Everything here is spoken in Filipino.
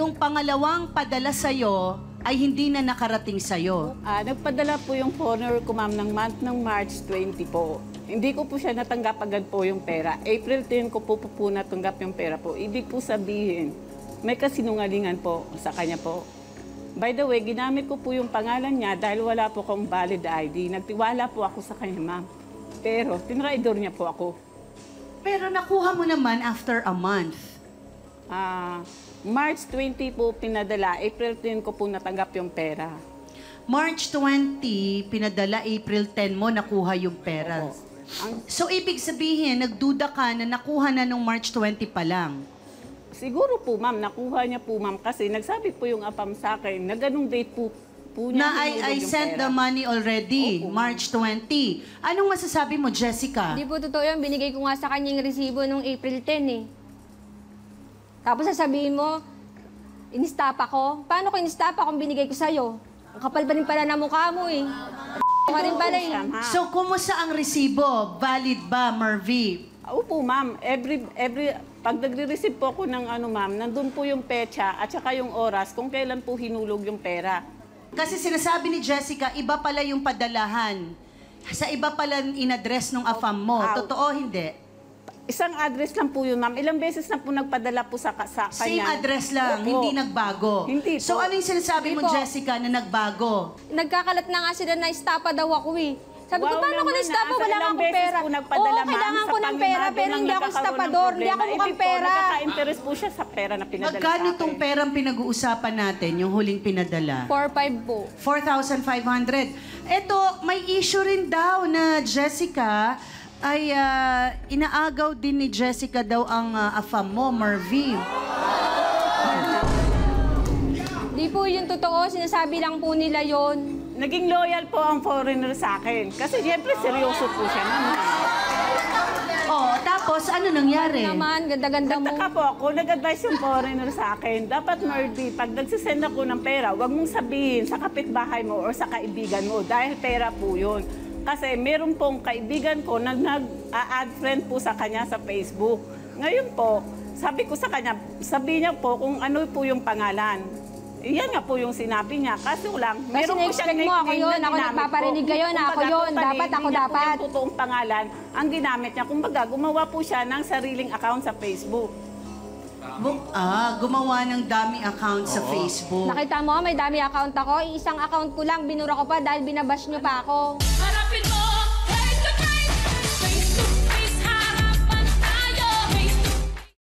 yung pangalawang padala sa'yo ay hindi na nakarating sa'yo. Nagpadala po yung foreigner ko, ma'am, ng month ng March 20 po. Hindi ko po siya natanggap agad po yung pera. April 10 ko po natanggap yung pera po. Ibig po sabihin, may kasinungalingan po sa kanya po. By the way, ginamit ko po yung pangalan niya dahil wala po akong valid ID. Nagtiwala po ako sa kanya, ma'am. Pero tinraidor niya po ako. Pero nakuha mo naman after a month. March 20 po pinadala, April 10 ko po natanggap yung pera. March 20, pinadala, April 10 mo, nakuha yung pera. So, ibig sabihin, nagduda ka na nakuha na nung March 20 pa lang. Siguro po, ma'am, nakuha niya po, ma'am, kasi nagsabi po yung apam sa akin na ganung date po niya. Na I sent the money already, Opo. March 20. Anong masasabi mo, Jessica? Hindi po totoo yun. Binigay ko nga sa kanya yung resibo nung April 10 eh. Tapos sasabihin mo, inistapa ko. Paano ko inistapa kung binigay ko sa'yo? Ang kapal pa rin pala na mukha mo eh. Ka rin pala eh. So, kumusta ang resibo? Valid ba, Mervy? Opo, ma'am. Pag nagre-receive po ako ng ma'am, nandun po yung petsa at saka yung oras kung kailan po hinulog yung pera. Kasi sinasabi ni Jessica, iba pala yung padalahan. Sa iba pala in-address nung AFAM mo. Totoo, hindi? Isang address lang po yun, ma'am. Ilang beses na po nagpadala po sa kanya. Same address lang, Opo. hindi nagbago. Hindi po. So, ano yung sinasabi mo, Hindi po. Jessica, na nagbago? Nagkakalat na nga sila na istapa daw ako eh. Sabi ko, Wow paano ko naman, na-istapa? sa Wala ilang nga akong beses pera. po nagpadala, Oo, ma'am, kailangan sa ko ng pera, pangimado pero nang hindi ako nagkakaroon ng istapador. Hindi ako problema. mukhang Ibig po, pera. nagkaka-interest po siya sa pera na pinadala sa Magkano akin. tong perang pinag-uusapan natin, yung huling pinadala? 4-5 po. 4,500. Eto, may issue rin daw na Jessica ay inaagaw din ni Jessica daw ang AFAM mo, Mervy. Di po yung totoo, sinasabi lang po nila yon. Naging loyal po ang foreigner sa akin. Kasi siyempre, seryoso po siya naman. Oh, tapos ano nangyari? Naman, ganda-ganda mo. Nagtaka po ako, nag-advise yung foreigner sa akin. Dapat, Mervy, pag nagsisend ako ng pera, huwag mong sabihin sa kapitbahay mo o sa kaibigan mo dahil pera po yun. Kasi meron pong kaibigan ko na nag-add friend po sa kanya sa Facebook. Ngayon po, sabi ko sa kanya, sabi niya po kung ano po yung pangalan. Iyan nga po yung sinabi niya. Kaso lang, Kasi meron po siyang na-expect mo ako nickname yun, na ako ginamit nagpaparinig po. kayo na ako Kumbaga, yun, totally, dapat ako hindi niya dapat. po yung totoong pangalan ang ginamit niya. Kumbaga, gumawa po siya ng sariling account sa Facebook. Gumawa ng dummy account sa Facebook. Nakita mo, may dami account ako. Isang account ko lang, binura ko pa dahil binabash nyo pa ako. Harapin mo